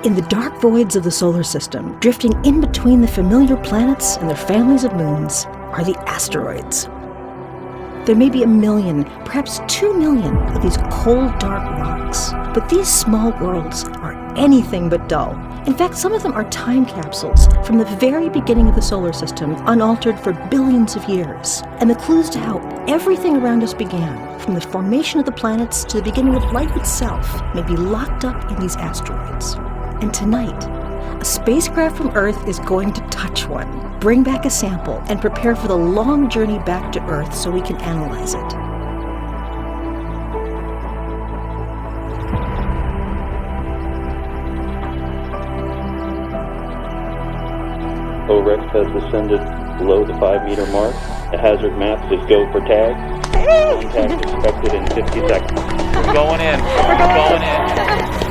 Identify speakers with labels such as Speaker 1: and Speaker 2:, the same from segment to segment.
Speaker 1: In the dark voids of the solar system, drifting in between the familiar planets and their families of moons, are the asteroids. There may be 1 million, perhaps 2 million of these cold, dark rocks, but these small worlds are anything but dull. In fact, some of them are time capsules from the very beginning of the solar system, unaltered for billions of years, and the clues to how everything around us began, from the formation of the planets to the beginning of life itself, may be locked up in these asteroids. And tonight, a spacecraft from Earth is going to touch one, bring back a sample, and prepare for the long journey back to Earth so we can analyze it.
Speaker 2: OSIRIS-REx has descended below the 5-meter mark. The hazard map says go for tag. Contact expected in 50 seconds.
Speaker 3: We're going in. We're going in.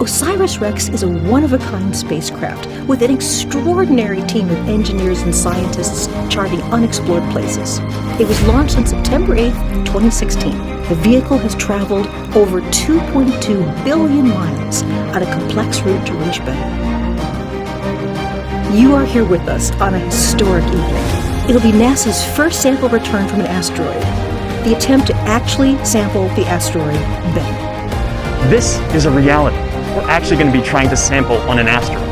Speaker 1: OSIRIS-REx is a one-of-a-kind spacecraft with an extraordinary team of engineers and scientists charting unexplored places. It was launched on September 8, 2016. The vehicle has traveled over 2.2 billion miles on a complex route to reach Bennu. You are here with us on a historic evening. It'll be NASA's first sample return from an asteroid, the attempt to actually sample the asteroid Bennu.
Speaker 4: This is a reality. We're actually going to be trying to sample on an asteroid.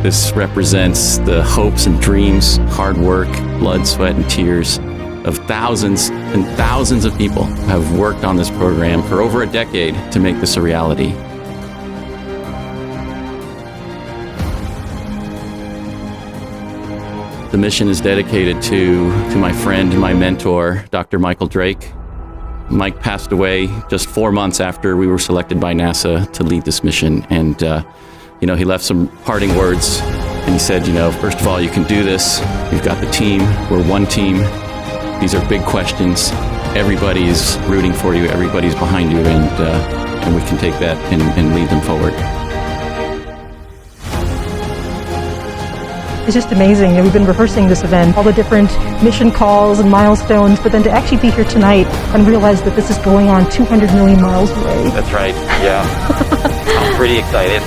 Speaker 5: This represents the hopes and dreams, hard work, blood, sweat, and tears of thousands and thousands of people who have worked on this program for over a decade to make this a reality. The mission is dedicated to my friend and my mentor, Dr. Michael Drake. Mike passed away just 4 months after we were selected by NASA to lead this mission. And, he left some parting words. And he said, first of all, you can do this. You've got the team. We're one team. These are big questions. Everybody is rooting for you. Everybody's behind you. And we can take that and lead them forward.
Speaker 6: It's just amazing. We've been rehearsing this event, all the different mission calls and milestones, but then to actually be here tonight and realize that this is going on 200 million miles away.
Speaker 3: That's right, yeah. I'm pretty excited.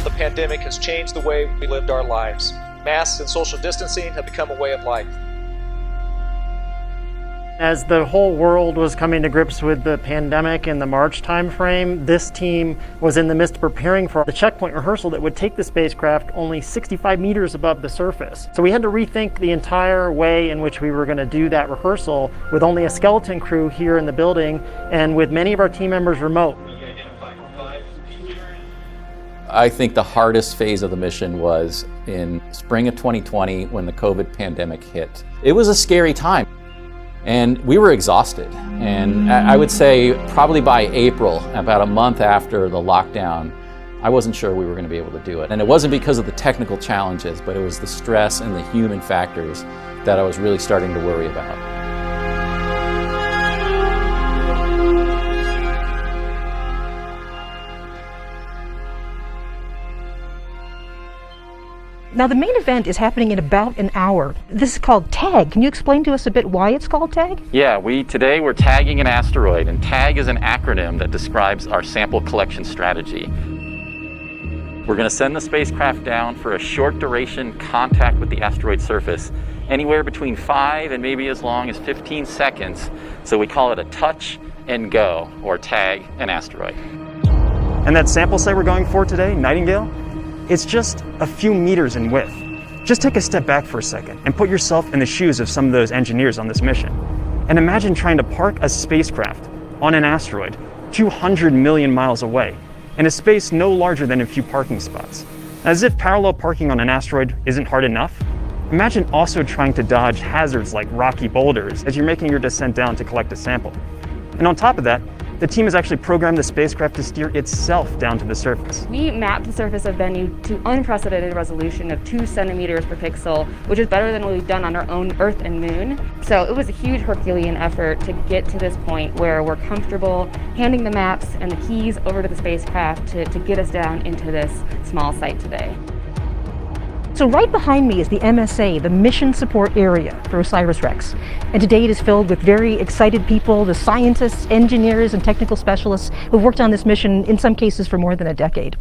Speaker 7: The pandemic has changed the way we lived our lives. Masks and social distancing have become a way of life.
Speaker 4: As the whole world was coming to grips with the pandemic in the March timeframe, this team was in the midst of preparing for the checkpoint rehearsal that would take the spacecraft only 65 meters above the surface. So we had to rethink the entire way in which we were going to do that rehearsal with only a skeleton crew here in the building and with many of our team members remote.
Speaker 5: I think the hardest phase of the mission was in spring of 2020 when the COVID pandemic hit. It was a scary time and we were exhausted. And I would say probably by April, about a month after the lockdown, I wasn't sure we were going to be able to do it. And it wasn't because of the technical challenges, but it was the stress and the human factors that I was really starting to worry about.
Speaker 6: Now the main event is happening in about an hour. This is called TAG. Can you explain to us a bit why it's called TAG?
Speaker 5: Yeah, today we're tagging an asteroid, and TAG is an acronym that describes our sample collection strategy. We're going to send the spacecraft down for a short duration contact with the asteroid surface, anywhere between 5 and maybe as long as 15 seconds. So we call it a touch and go, or tag an asteroid.
Speaker 4: And that sample site we're going for today, Nightingale, it's just a few meters in width. Just take a step back for a second and put yourself in the shoes of some of those engineers on this mission. And imagine trying to park a spacecraft on an asteroid 200 million miles away in a space no larger than a few parking spots. As if parallel parking on an asteroid isn't hard enough, imagine also trying to dodge hazards like rocky boulders as you're making your descent down to collect a sample. And on top of that, the team has actually programmed the spacecraft to steer itself down to the surface.
Speaker 8: We mapped the surface of Bennu to unprecedented resolution of 2 centimeters per pixel, which is better than what we've done on our own Earth and Moon. So it was a huge Herculean effort to get to this point where we're comfortable handing the maps and the keys over to the spacecraft to get us down into this small site today.
Speaker 6: So right behind me is the MSA, the Mission Support Area for OSIRIS-REx. And today it is filled with very excited people, the scientists, engineers, and technical specialists who've worked on this mission, in some cases for more than a decade.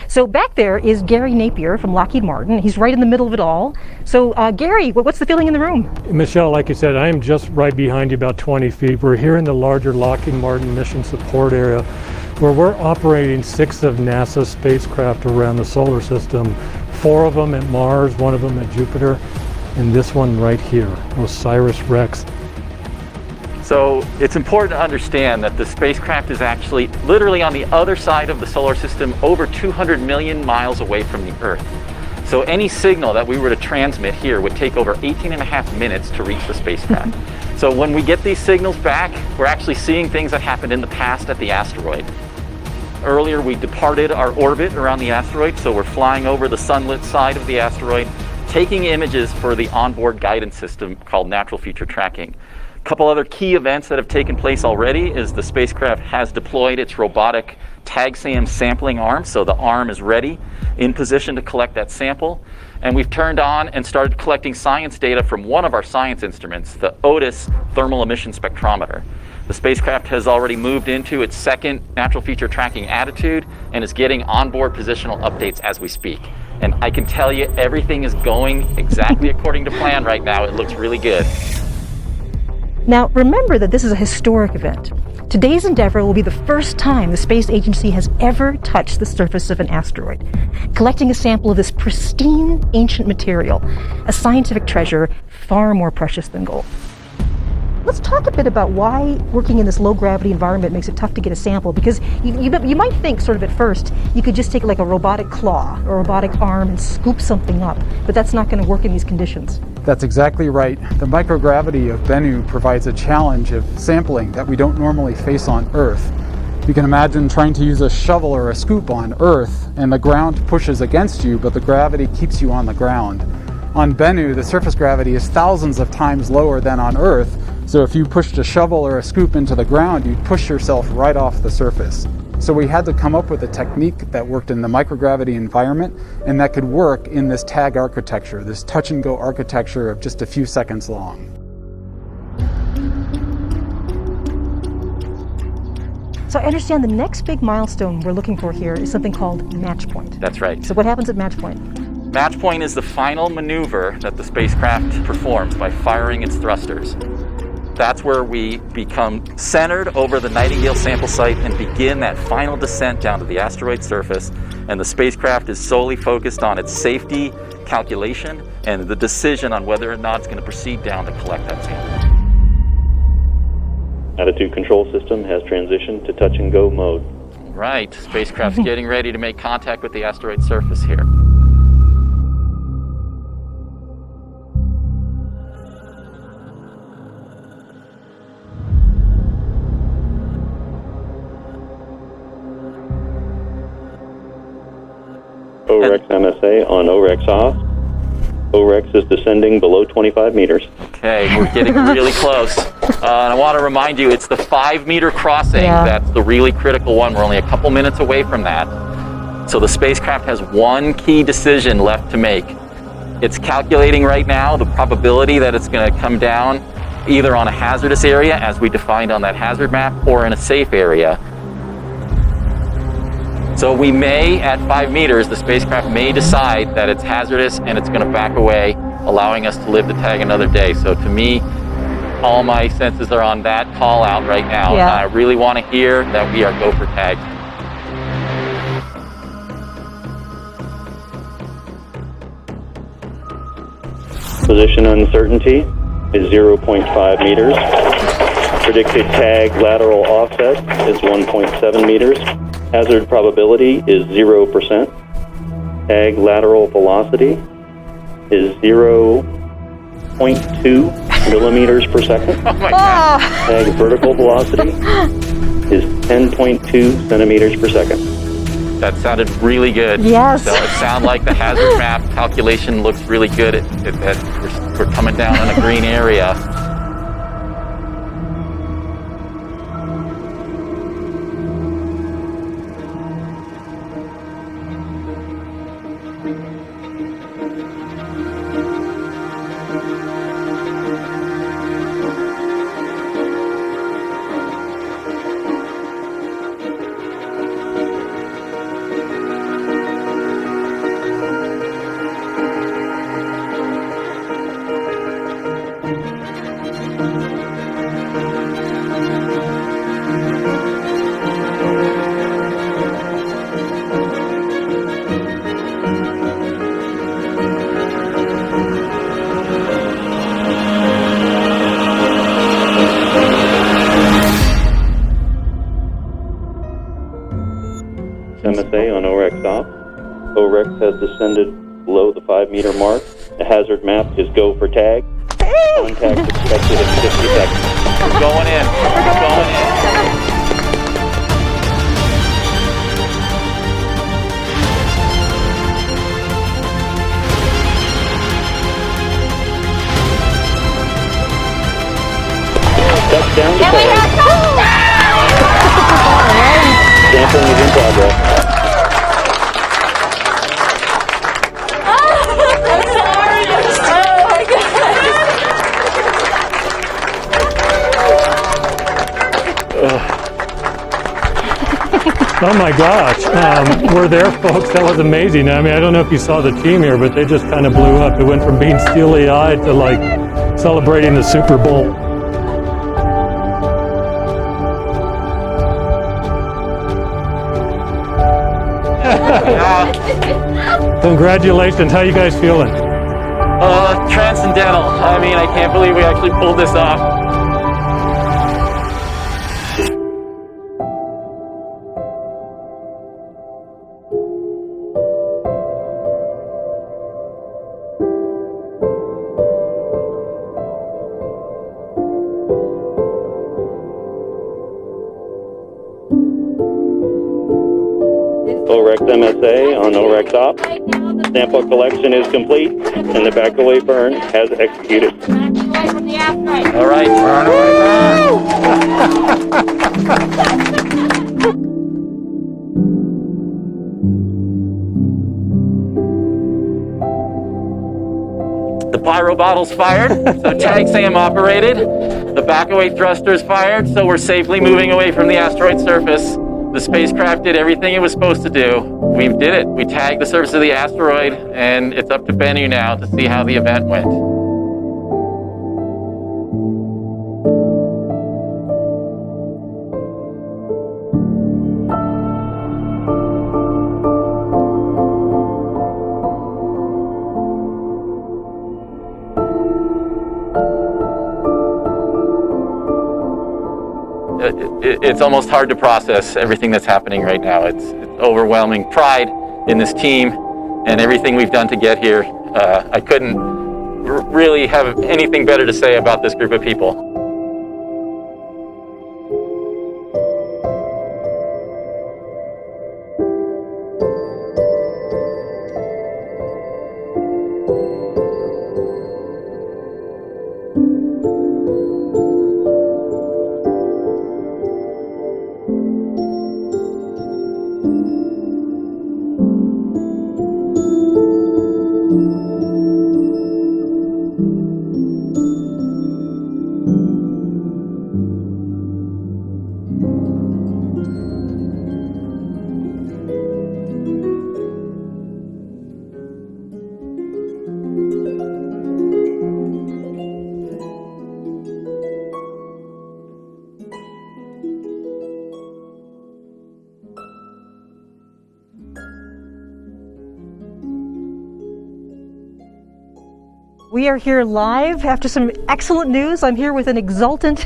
Speaker 6: So back there is Gary Napier from Lockheed Martin. He's right in the middle of it all. So Gary, what's the feeling in the room?
Speaker 9: Michelle, like you said, I am just right behind you, about 20 feet. We're here in the larger Lockheed Martin Mission Support Area, where we're operating 6 of NASA's spacecraft around the solar system. 4 of them at Mars, 1 of them at Jupiter, and this one right here, OSIRIS-REx.
Speaker 5: So it's important to understand that the spacecraft is actually literally on the other side of the solar system, over 200 million miles away from the Earth. So any signal that we were to transmit here would take over 18.5 minutes to reach the spacecraft. So when we get these signals back, we're actually seeing things that happened in the past at the asteroid. Earlier, we departed our orbit around the asteroid, so we're flying over the sunlit side of the asteroid, taking images for the onboard guidance system called natural feature tracking. A couple other key events that have taken place already is the spacecraft has deployed its robotic TAG-SAM sampling arm, so the arm is ready, in position to collect that sample. And we've turned on and started collecting science data from one of our science instruments, the Otis thermal emission spectrometer. The spacecraft has already moved into its second natural feature tracking attitude and is getting onboard positional updates as we speak. And I can tell you, everything is going exactly according to plan right now. It looks really good.
Speaker 6: Now, remember that this is a historic event. Today's endeavor will be the first time the space agency has ever touched the surface of an asteroid, collecting a sample of this pristine ancient material, a scientific treasure far more precious than gold. Let's talk a bit about why working in this low-gravity environment makes it tough to get a sample, because you might think sort of at first you could just take like a robotic claw or a robotic arm and scoop something up, but that's not going to work in these conditions.
Speaker 10: That's exactly right. The microgravity of Bennu provides a challenge of sampling that we don't normally face on Earth. You can imagine trying to use a shovel or a scoop on Earth, and the ground pushes against you, but the gravity keeps you on the ground. On Bennu, the surface gravity is thousands of times lower than on Earth, so if you pushed a shovel or a scoop into the ground, you'd push yourself right off the surface. So we had to come up with a technique that worked in the microgravity environment and that could work in this tag architecture, this touch and go architecture of just a few seconds long.
Speaker 6: So I understand the next big milestone we're looking for here is something called match point.
Speaker 5: That's right.
Speaker 6: So what happens at match point?
Speaker 5: Match point is the final maneuver that the spacecraft performs by firing its thrusters. That's where we become centered over the Nightingale sample site and begin that final descent down to the asteroid surface, and the spacecraft is solely focused on its safety calculation and the decision on whether or not it's going to proceed down to collect that sample.
Speaker 2: Attitude control system has transitioned to touch and go mode.
Speaker 5: Right, spacecraft's getting ready to make contact with the asteroid surface here.
Speaker 2: OREX MSA on OREX off. OREX is descending below 25 meters.
Speaker 5: Okay, we're getting really close. And I want to remind you, it's the 5-meter crossing that's the really critical one. We're only a couple minutes away from that. So the spacecraft has one key decision left to make. It's calculating right now the probability that it's going to come down either on a hazardous area, as we defined on that hazard map, or in a safe area.
Speaker 3: So we may, at 5 meters, the spacecraft may decide that it's hazardous and it's going to back away, allowing us to live to tag another day. So to me, all my senses are on that call out right now.
Speaker 6: Yeah.
Speaker 3: And I really want to hear that we are go for tag.
Speaker 2: Position uncertainty is 0.5 meters. Predicted tag lateral offset is 1.7 meters. Hazard probability is 0%. Tag lateral velocity is 0.2 millimeters per second.
Speaker 3: Oh my God.
Speaker 2: Tag vertical velocity is 10.2 centimeters per second.
Speaker 3: That sounded really good.
Speaker 6: Yes.
Speaker 3: So it sounds like the hazard map calculation looks really good. We're coming down on a green area.
Speaker 2: MSA on OREX off. OREX has descended below the 5 meter mark. The hazard map is go for tag. Contact expected in 50 seconds.
Speaker 3: We're going in. We're going in.
Speaker 2: Touchdown to tag. Sampling is in progress.
Speaker 9: Oh my gosh, we're there, folks. That was amazing. I mean, I don't know if you saw the team here, but they just kind of blew up. It went from being steely-eyed to like celebrating the Super Bowl. Congratulations. How you guys feeling?
Speaker 3: Transcendental. I mean, I can't believe we actually pulled this off.
Speaker 2: OREX MSA on OREX op. Sample collection is complete and the back away burn has executed.
Speaker 3: All right, we're on our way The pyro bottle's fired, so tag SAM operated. The back-away thruster's fired, so we're safely moving away from the asteroid surface. The spacecraft did everything it was supposed to do. We did it. We tagged the surface of the asteroid, and it's up to Bennu now to see how the event went. It's almost hard to process everything that's happening right now. It's overwhelming pride in this team and everything we've done to get here. I couldn't really have anything better to say about this group of people.
Speaker 6: We are here live after some excellent news. I'm here with an exultant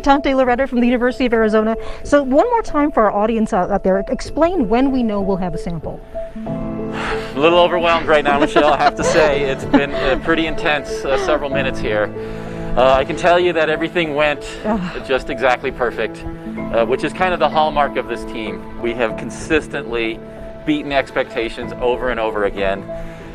Speaker 6: Dante Lauretta from the University of Arizona. So one more time for our audience out there, explain when we know we'll have a sample.
Speaker 3: A little overwhelmed right now, Michelle, I have to say. It's been pretty intense several minutes here. I can tell you that everything went just exactly perfect, which is kind of the hallmark of this team. We have consistently beaten expectations over and over again.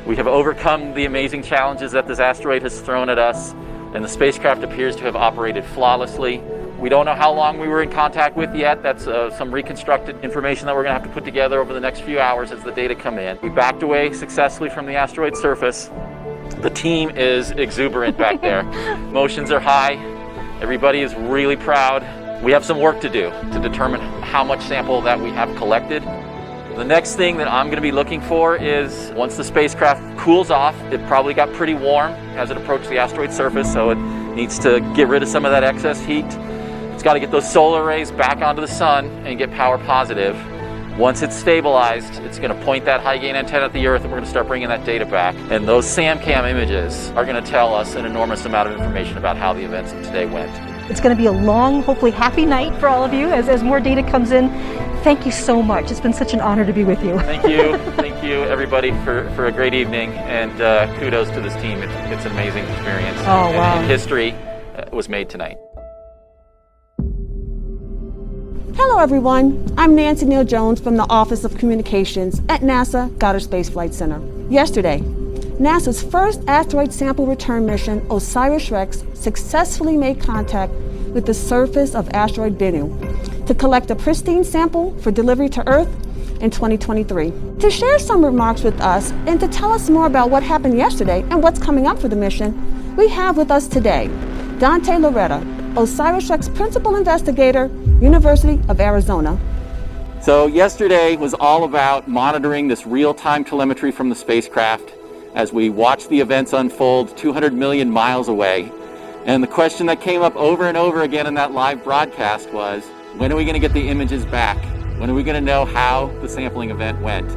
Speaker 3: We have overcome the amazing challenges that this asteroid has thrown at us, and the spacecraft appears to have operated flawlessly. We don't know how long we were in contact with yet. That's some reconstructed information that we're going to have to put together over the next few hours as the data come in. We backed away successfully from the asteroid surface. The team is exuberant back there. Emotions are high. Everybody is really proud. We have some work to do to determine how much sample that we have collected. The next thing that I'm going to be looking for is once the spacecraft cools off, it probably got pretty warm as it approached the asteroid surface, so it needs to get rid of some of that excess heat. It's got to get those solar rays back onto the sun and get power positive. Once it's stabilized, it's going to point that high gain antenna at the Earth, and we're going to start bringing that data back. And those SAMCAM images are going to tell us an enormous amount of information about how the events of today went.
Speaker 6: It's going to be a long, hopefully happy night for all of you as more data comes in. Thank you so much. It's been such an honor to be with you.
Speaker 3: Thank you. Thank you, everybody, for a great evening. And kudos to this team. It's an amazing experience.
Speaker 6: Oh, wow.
Speaker 3: And history was made tonight.
Speaker 11: Hello, everyone. I'm Nancy Neal Jones from the Office of Communications at NASA Goddard Space Flight Center. Yesterday, NASA's first asteroid sample return mission, OSIRIS-REx, successfully made contact with the surface of asteroid Bennu to collect a pristine sample for delivery to Earth in 2023. To share some remarks with us and to tell us more about what happened yesterday and what's coming up for the mission, we have with us today Dante Lauretta, OSIRIS-REx Principal Investigator, University of Arizona.
Speaker 3: So yesterday was all about monitoring this real-time telemetry from the spacecraft as we watched the events unfold 200 million miles away. And the question that came up over and over again in that live broadcast was, when are we going to get the images back? When are we going to know how the sampling event went?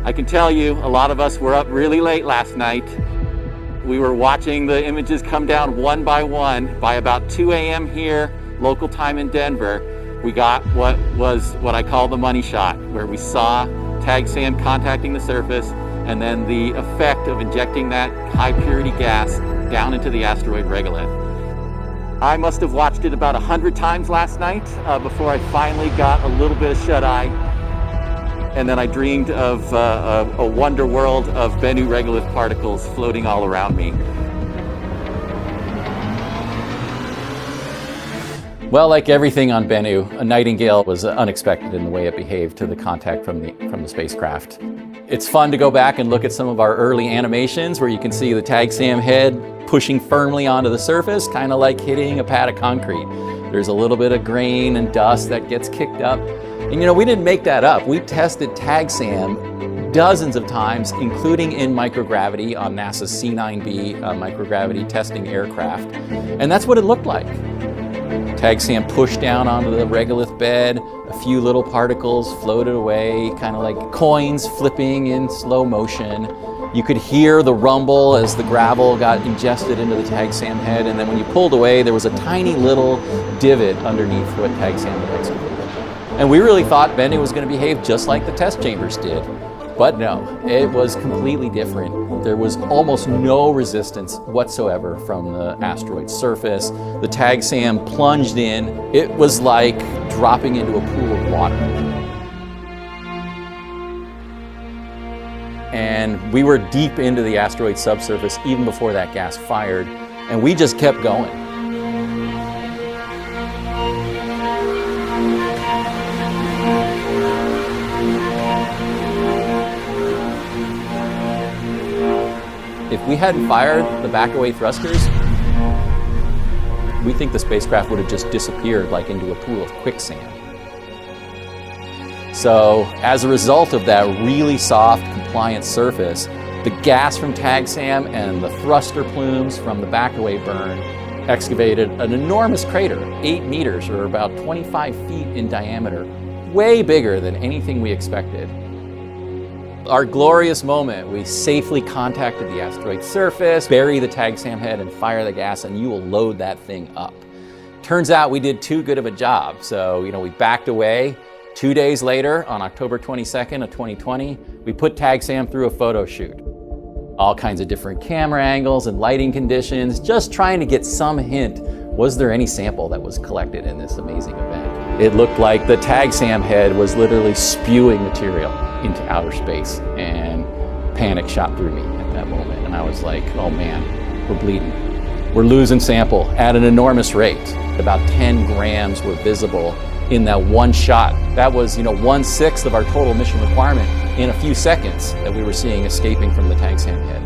Speaker 3: I can tell you, a lot of us were up really late last night. We were watching the images come down one by one. By about 2 a.m. here, local time in Denver, we got what I call the money shot, where we saw TAG SAM contacting the surface and then the effect of injecting that high purity gas down into the asteroid regolith. I must have watched it about 100 times last night before I finally got a little bit of shut-eye. And then I dreamed of a wonder world of Bennu regolith particles floating all around me. Well, like everything on Bennu, a nightingale was unexpected in the way it behaved to the contact from the spacecraft. It's fun to go back and look at some of our early animations where you can see the TAG SAM head pushing firmly onto the surface, kind of like hitting a pad of concrete. There's a little bit of grain and dust that gets kicked up. And you know, we didn't make that up. We tested TAG SAM dozens of times, including in microgravity on NASA's C9B microgravity testing aircraft. And that's what it looked like. TAG SAM pushed down onto the regolith bed, a few little particles floated away, kind of like coins flipping in slow motion. You could hear the rumble as the gravel got ingested into the TAG SAM head, and then when you pulled away, there was a tiny little divot underneath what TAG SAM had excavated. And we really thought Bennu was going to behave just like the test chambers did. But no, it was completely different. There was almost no resistance whatsoever from the asteroid's surface. The TAG SAM plunged in. It was like dropping into a pool of water. And we were deep into the asteroid subsurface even before that gas fired, and we just kept going. If we hadn't fired the back-away thrusters, we think the spacecraft would have just disappeared like into a pool of quicksand. So as a result of that really soft, compliant surface, the gas from TAG SAM and the thruster plumes from the back-away burn excavated an enormous crater, 8 meters or about 25 feet in diameter, way bigger than anything we expected.
Speaker 5: Our glorious moment, we safely contacted the asteroid surface, bury the tag SAM head and fire the gas, and you will load that thing up. Turns out we did too good of a job. So, we backed away. 2 days later, on October 22nd of 2020, we put tag SAM through a photo shoot. All kinds of different camera angles and lighting conditions, just trying to get some hint. Was there any sample that was collected in this amazing event? It looked like the tag SAM head was literally spewing material into outer space, and panic shot through me at that moment. And I was like, oh man, we're bleeding. We're losing sample at an enormous rate. About 10 grams were visible in that one shot. That was, 1/6 of our total mission requirement in a few seconds that we were seeing escaping from the tag SAM head.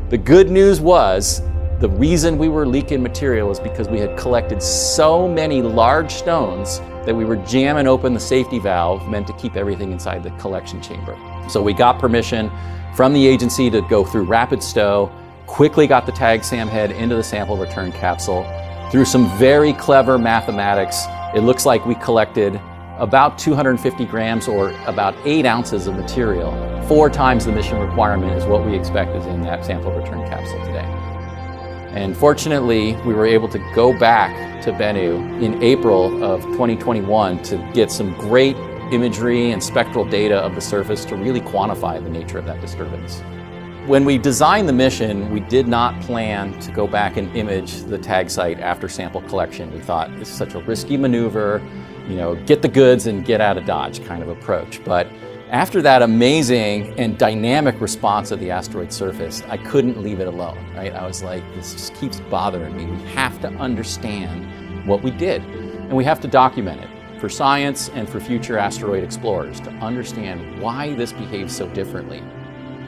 Speaker 5: The good news was, the reason we were leaking material was because we had collected so many large stones that we were jamming open the safety valve meant to keep everything inside the collection chamber. So we got permission from the agency to go through rapid stow, quickly got the tag SAM head into the sample return capsule. Through some very clever mathematics, it looks like we collected about 250 grams or about 8 ounces of material. 4 times the mission requirement is what we expect is in that sample return capsule today. And fortunately, we were able to go back to Bennu in April of 2021 to get some great imagery and spectral data of the surface to really quantify the nature of that disturbance. When we designed the mission, we did not plan to go back and image the tag site after sample collection. We thought this is such a risky maneuver, get the goods and get out of Dodge kind of approach. But after that amazing and dynamic response of the asteroid surface, I couldn't leave it alone, right? I was like, this just keeps bothering me. We have to understand what we did, and we have to document it for science and for future asteroid explorers to understand why this behaves so differently.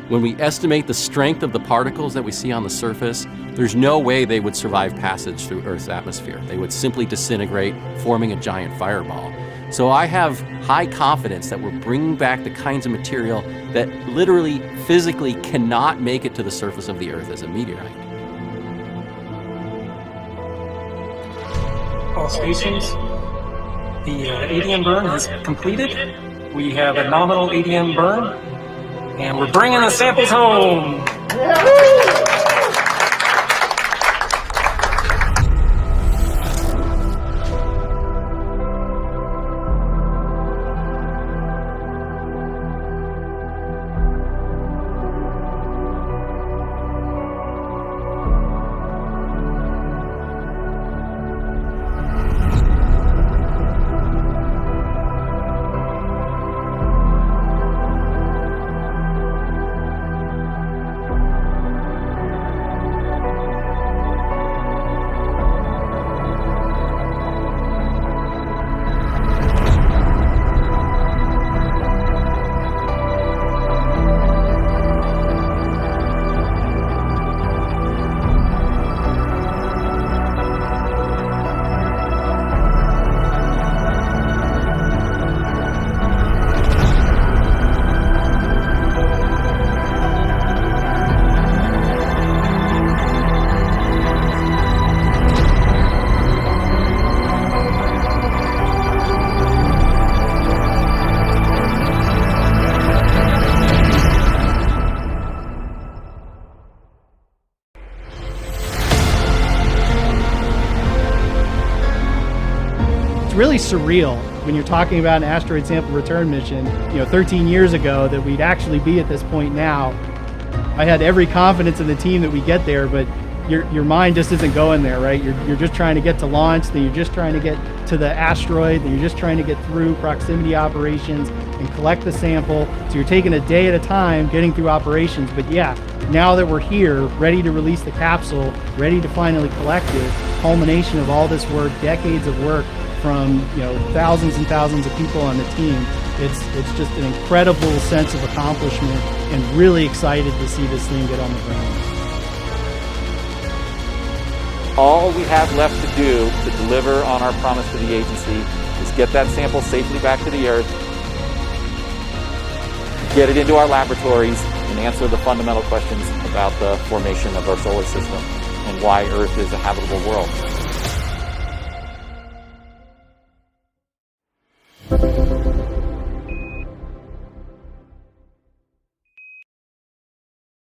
Speaker 5: When we estimate the strength of the particles that we see on the surface, there's no way they would survive passage through Earth's atmosphere. They would simply disintegrate, forming a giant fireball. So I have high confidence that we're bringing back the kinds of material that literally, physically cannot make it to the surface of the Earth as a meteorite.
Speaker 12: All stations, the ADM burn is completed. We have a nominal ADM burn, and we're bringing the samples home.
Speaker 13: Really surreal when you're talking about an asteroid sample return mission, 13 years ago, that we'd actually be at this point now. I had every confidence in the team that we get there, but your mind just isn't going there, right? You're just trying to get to launch, then you're just trying to get to the asteroid, then you're just trying to get through proximity operations and collect the sample. So you're taking a day at a time getting through operations. But yeah, now that we're here, ready to release the capsule, ready to finally collect it, culmination of all this work, decades of work, from thousands and thousands of people on the team. It's just an incredible sense of accomplishment, and really excited to see this thing get on the ground.
Speaker 3: All we have left to do to deliver on our promise to the agency is get that sample safely back to the Earth, get it into our laboratories, and answer the fundamental questions about the formation of our solar system and why Earth is a habitable world.